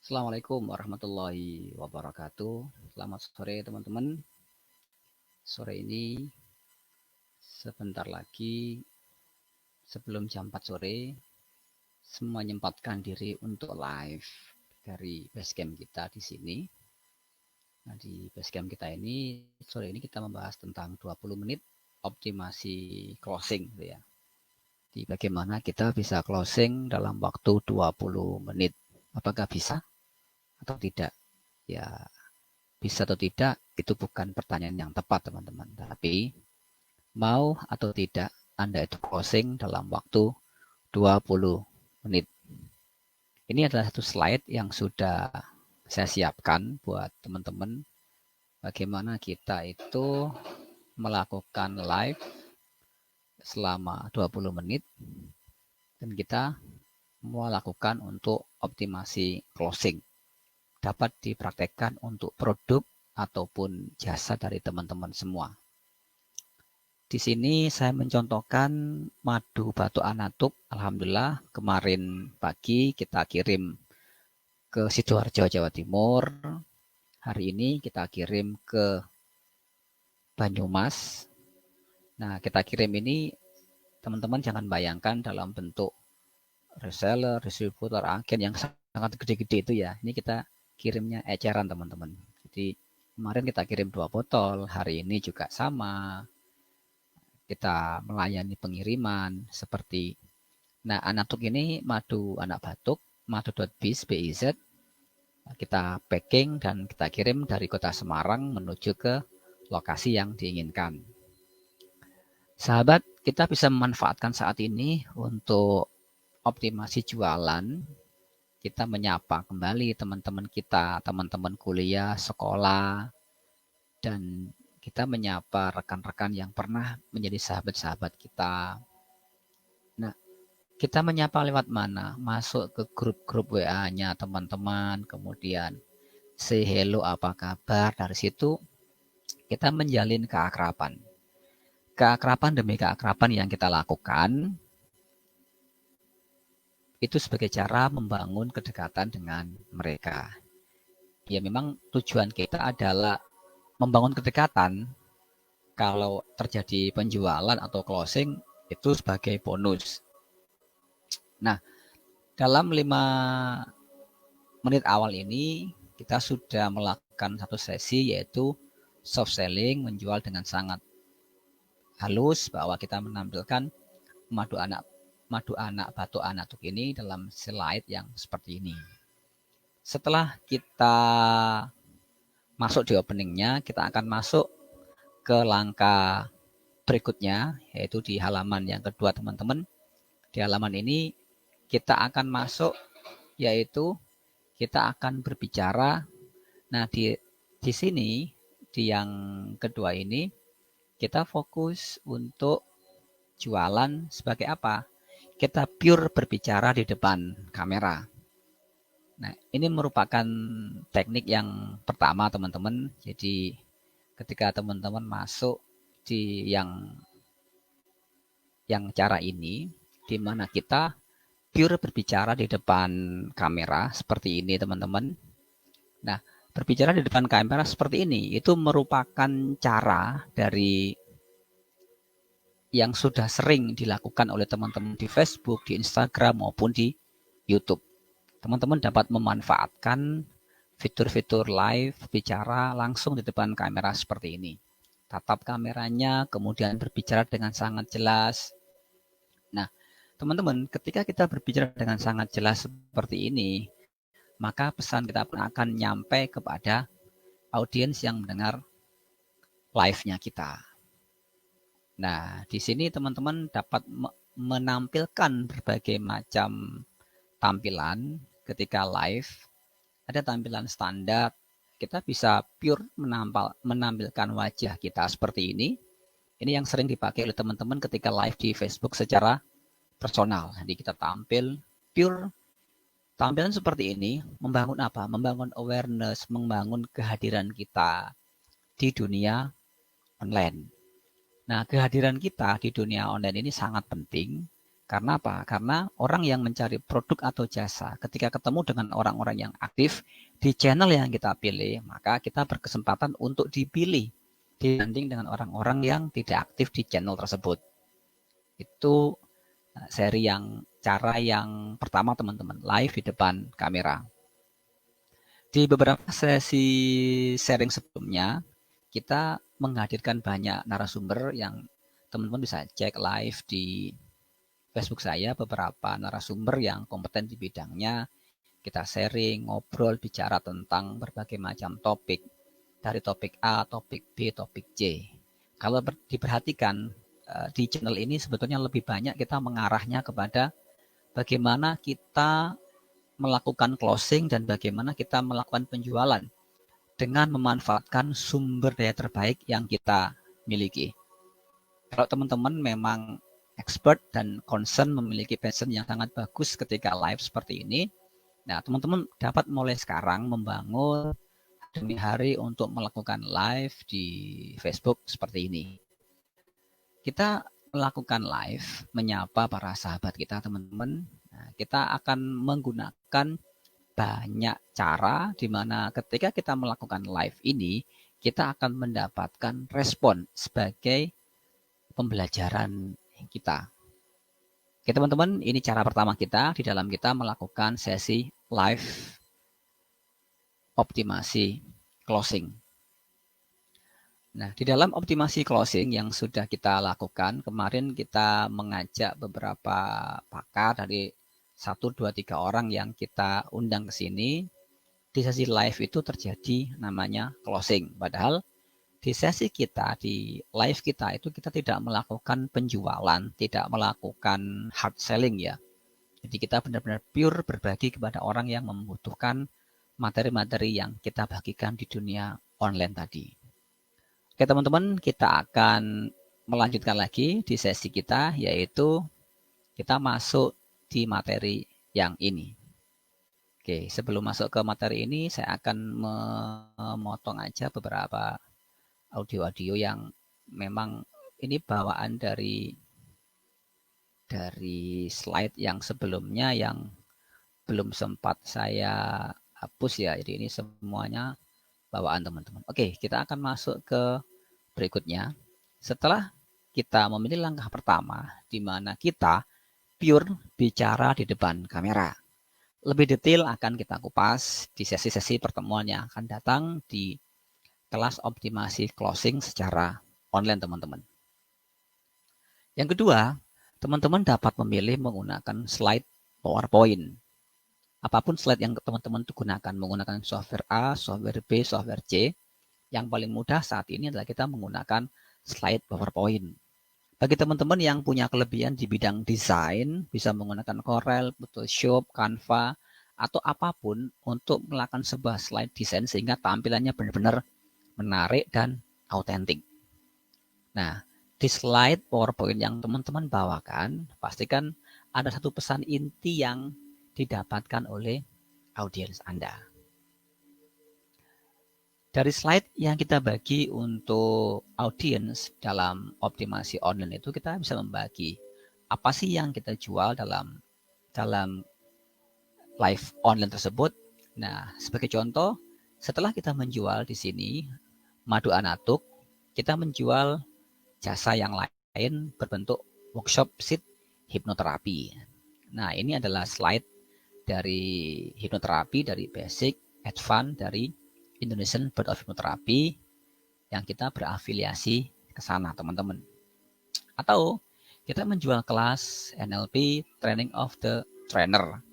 Assalamualaikum warahmatullahi wabarakatuh. Selamat sore teman-teman. Sore ini sebentar lagi sebelum jam 4 sore, semua menyempatkan diri untuk live dari basecamp kita di sini. Nah, di basecamp kita ini sore ini kita membahas tentang 20 menit optimasi closing gitu ya. Di bagaimana kita bisa closing dalam waktu 20 menit. Apakah bisa atau tidak? Ya, bisa atau tidak itu bukan pertanyaan yang tepat teman-teman, tapi mau atau tidak Anda itu closing dalam waktu 20 menit. Ini adalah satu slide yang sudah saya siapkan buat teman-teman bagaimana kita itu melakukan live selama 20 menit dan kita melakukan untuk optimasi closing. Dapat dipraktekkan untuk produk ataupun jasa dari teman-teman semua. Di sini saya mencontohkan madu batu anatuk. Alhamdulillah kemarin pagi kita kirim ke Sidoarjo, Jawa Timur. Hari ini kita kirim ke Banyumas. Nah, kita kirim ini teman-teman jangan bayangkan dalam bentuk reseller, distributor, agen yang sangat gede-gede itu ya. Ini kita kirimnya eceran teman-teman. Jadi kemarin kita kirim 2 botol, hari ini juga sama. Kita melayani pengiriman seperti anatuk ini madu anak batuk, madu.biz BIZ. Kita packing dan kita kirim dari kota Semarang menuju ke lokasi yang diinginkan. Sahabat, kita bisa memanfaatkan saat ini untuk optimasi jualan. Kita menyapa kembali teman-teman kita, teman-teman kuliah, sekolah, dan kita menyapa rekan-rekan yang pernah menjadi sahabat-sahabat kita. Nah, kita menyapa lewat mana? Masuk ke grup-grup WA-nya teman-teman, kemudian say hello apa kabar. Dari situ kita menjalin keakraban. Keakraban demi keakraban yang kita lakukan itu sebagai cara membangun kedekatan dengan mereka. Ya memang tujuan kita adalah membangun kedekatan. Kalau terjadi penjualan atau closing itu sebagai bonus. Nah, dalam 5 menit awal ini kita sudah melakukan satu sesi yaitu soft selling, menjual dengan sangat halus bahwa kita menampilkan madu anak batu anatuk ini dalam slide yang seperti ini. Setelah kita masuk di openingnya, kita akan masuk ke langkah berikutnya, yaitu di halaman yang kedua teman-teman. Di halaman ini kita akan masuk, yaitu kita akan berbicara. Nah, di sini, di yang kedua ini, kita fokus untuk jualan sebagai apa? Kita pure berbicara di depan kamera. Nah, ini merupakan teknik yang pertama teman-teman. Jadi ketika teman-teman masuk di yang cara ini, di mana kita pure berbicara di depan kamera seperti ini teman-teman. Nah, berbicara di depan kamera seperti ini itu merupakan cara dari yang sudah sering dilakukan oleh teman-teman di Facebook, di Instagram maupun di YouTube. Teman-teman dapat memanfaatkan fitur-fitur live bicara langsung di depan kamera seperti ini. Tatap kameranya, kemudian berbicara dengan sangat jelas. Nah, teman-teman, ketika kita berbicara dengan sangat jelas seperti ini, maka pesan kita pun akan nyampe kepada audiens yang mendengar live-nya kita. Nah, di sini teman-teman dapat menampilkan berbagai macam tampilan ketika live. Ada tampilan standar, kita bisa pure menampilkan wajah kita seperti ini. Ini yang sering dipakai oleh teman-teman ketika live di Facebook secara personal. Jadi kita tampil pure tampilan seperti ini, membangun apa? Membangun awareness, membangun kehadiran kita di dunia online. Nah, kehadiran kita di dunia online ini sangat penting Karena apa? Karena orang yang mencari produk atau jasa ketika ketemu dengan orang-orang yang aktif di channel yang kita pilih, maka kita berkesempatan untuk dipilih dibanding dengan orang-orang yang tidak aktif di channel tersebut. Itu cara yang pertama teman-teman, live di depan kamera. Di beberapa sesi sharing sebelumnya, kita menghadirkan banyak narasumber yang teman-teman bisa cek live di Facebook saya, beberapa narasumber yang kompeten di bidangnya. Kita sharing, ngobrol, bicara tentang berbagai macam topik. Dari topik A, topik B, topik C. Kalau diperhatikan, di channel ini sebetulnya lebih banyak kita mengarahnya kepada bagaimana kita melakukan closing dan bagaimana kita melakukan penjualan dengan memanfaatkan sumber daya terbaik yang kita miliki. Kalau teman-teman memang expert dan concern memiliki passion yang sangat bagus ketika live seperti ini, nah teman-teman dapat mulai sekarang membangun demi hari untuk melakukan live di Facebook seperti ini. Kita melakukan live, menyapa para sahabat kita teman-teman. Nah, kita akan menggunakan banyak cara di mana ketika kita melakukan live ini, kita akan mendapatkan respon sebagai pembelajaran kita. Oke teman-teman, ini cara pertama kita di dalam kita melakukan sesi live optimasi closing. Nah, di dalam optimasi closing yang sudah kita lakukan, kemarin kita mengajak beberapa pakar dari 1, 2, 3 orang yang kita undang ke sini. Di sesi live itu terjadi namanya closing. Padahal di sesi kita, di live kita itu kita tidak melakukan penjualan, tidak melakukan hard selling ya. Jadi kita benar-benar pure berbagi kepada orang yang membutuhkan materi-materi yang kita bagikan di dunia online tadi. Oke teman-teman, kita akan melanjutkan lagi di sesi kita, yaitu kita masuk di materi yang ini. Oke, sebelum masuk ke materi ini, saya akan memotong aja beberapa audio-audio yang memang ini bawaan dari slide yang sebelumnya yang belum sempat saya hapus ya. Jadi ini semuanya bawaan teman-teman. Oke, kita akan masuk ke berikutnya. Setelah kita memilih langkah pertama, di mana kita pure bicara di depan kamera. Lebih detail akan kita kupas di sesi-sesi pertemuan yang akan datang di kelas optimasi closing secara online teman-teman. Yang kedua, teman-teman dapat memilih menggunakan slide PowerPoint. Apapun slide yang teman-teman gunakan, menggunakan software A, software B, software C, yang paling mudah saat ini adalah kita menggunakan slide PowerPoint. Bagi teman-teman yang punya kelebihan di bidang desain, bisa menggunakan Corel, Photoshop, Canva, atau apapun untuk melakukan sebuah slide desain sehingga tampilannya benar-benar menarik dan autentik. Nah, di slide PowerPoint yang teman-teman bawakan, pastikan ada satu pesan inti yang didapatkan oleh audiens Anda. Dari slide yang kita bagi untuk audiens dalam optimasi online itu, kita bisa membagi apa sih yang kita jual dalam live online tersebut. Nah, sebagai contoh, setelah kita menjual di sini madu anatuk, kita menjual jasa yang lain berbentuk workshop sit hipnoterapi. Nah, ini adalah slide dari hipnoterapi, dari basic, advance, dari Indonesian Board of Hypnotherapy yang kita berafiliasi ke sana, teman-teman. Atau kita menjual kelas NLP Training of the Trainer.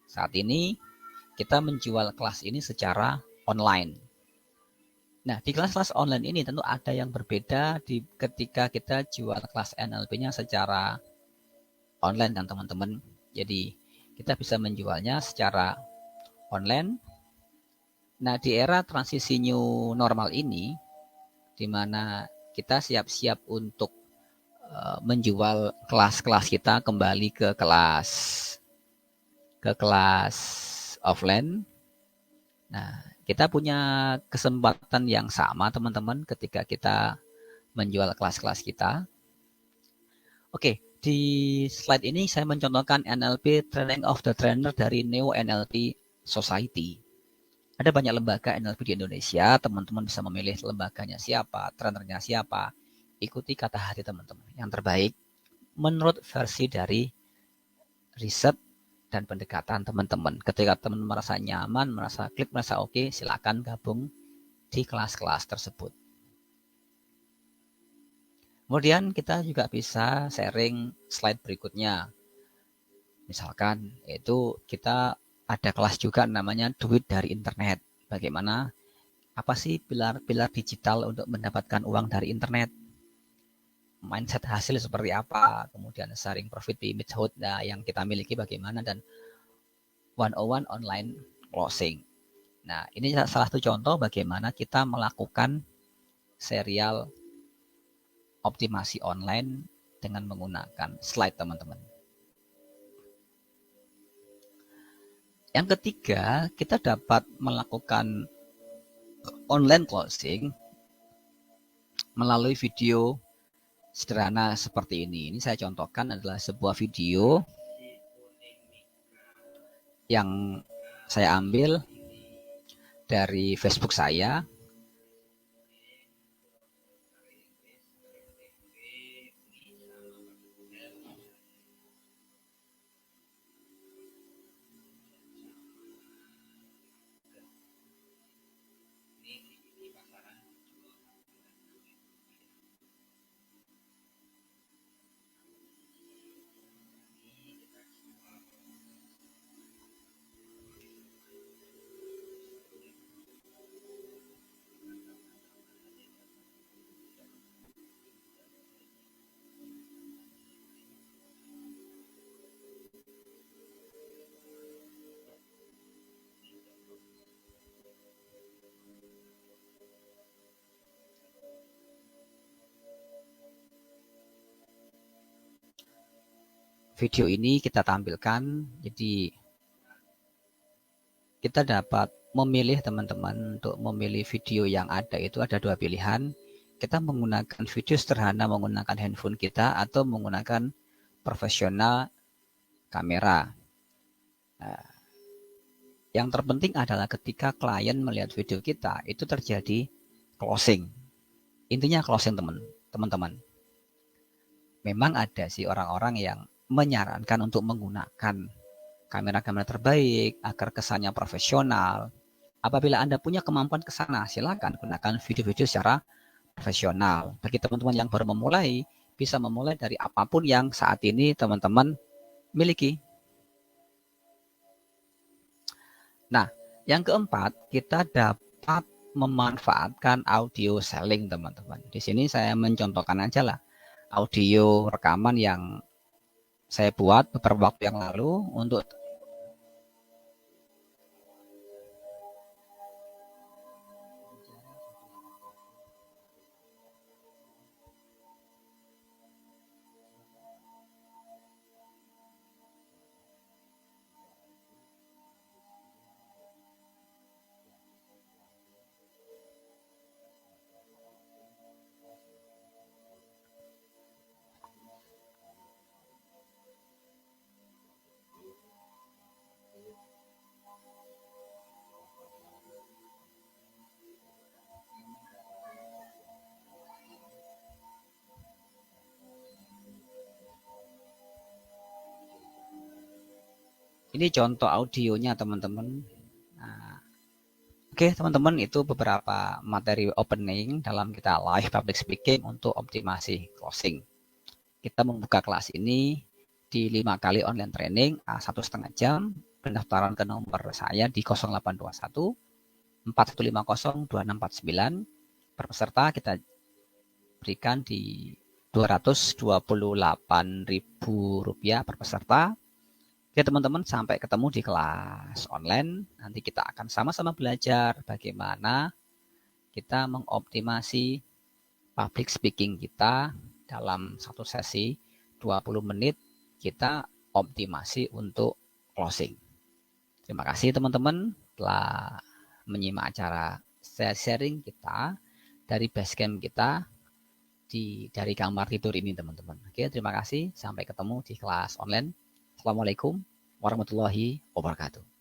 Saat ini kita menjual kelas ini secara online. Nah, di kelas-kelas online ini tentu ada yang berbeda ketika kita jual kelas NLP-nya secara online kan, teman-teman. Jadi, kita bisa menjualnya secara online. Nah, di era transisi new normal ini, di mana kita siap-siap untuk menjual kelas-kelas kita kembali ke kelas offline. Nah, kita punya kesempatan yang sama, teman-teman, ketika kita menjual kelas-kelas kita. Oke, Di slide ini saya mencontohkan NLP Training of the Trainer dari Neo NLP Society. Ada banyak lembaga NLP di Indonesia, teman-teman bisa memilih lembaganya siapa, trainernya siapa. Ikuti kata hati teman-teman, yang terbaik menurut versi dari riset dan pendekatan teman-teman. Ketika teman merasa nyaman, merasa klik, merasa oke, silakan gabung di kelas-kelas tersebut. Kemudian kita juga bisa sharing slide berikutnya. Misalkan itu kita ada kelas juga namanya duit dari internet. Bagaimana, apa sih pilar-pilar digital untuk mendapatkan uang dari internet? Mindset hasil seperti apa? Kemudian sharing profit di method yang kita miliki bagaimana, dan 101 online closing. Nah, ini salah satu contoh bagaimana kita melakukan serial optimasi online dengan menggunakan slide, teman-teman. Yang ketiga, kita dapat melakukan online closing melalui video sederhana seperti ini. Ini saya contohkan adalah sebuah video yang saya ambil dari Facebook saya. Video ini kita tampilkan, jadi kita dapat memilih, teman-teman, untuk memilih video yang ada itu ada dua pilihan. Kita menggunakan video sederhana menggunakan handphone kita atau menggunakan profesional kamera. Nah, yang terpenting adalah ketika klien melihat video kita itu terjadi closing. Intinya closing, teman-teman. Memang ada sih orang-orang yang menyarankan untuk menggunakan kamera-kamera terbaik agar kesannya profesional. Apabila Anda punya kemampuan ke sana, silakan gunakan video-video secara profesional. Bagi teman-teman yang baru memulai, bisa memulai dari apapun yang saat ini teman-teman miliki. Nah, yang keempat, kita dapat memanfaatkan audio selling, teman-teman. Di sini saya mencontohkan aja lah audio rekaman yang saya buat beberapa waktu yang lalu untuk ini contoh audionya, teman-teman. Nah, oke, teman-teman, itu beberapa materi opening dalam kita live public speaking untuk optimasi closing. Kita membuka kelas ini di 5 kali online training 1,5 jam. Pendaftaran ke nomor saya di 0821 4150 2649. Per peserta kita berikan di Rp228.000 per peserta. Oke, teman-teman, sampai ketemu di kelas online. Nanti kita akan sama-sama belajar bagaimana kita mengoptimasi public speaking kita dalam satu sesi 20 menit. Kita optimasi untuk closing. Terima kasih, teman-teman, telah menyimak acara sharing kita dari Basecamp kita dari kamar tidur ini teman-teman. Oke, terima kasih. Sampai ketemu di kelas online. Assalamualaikum warahmatullahi wabarakatuh.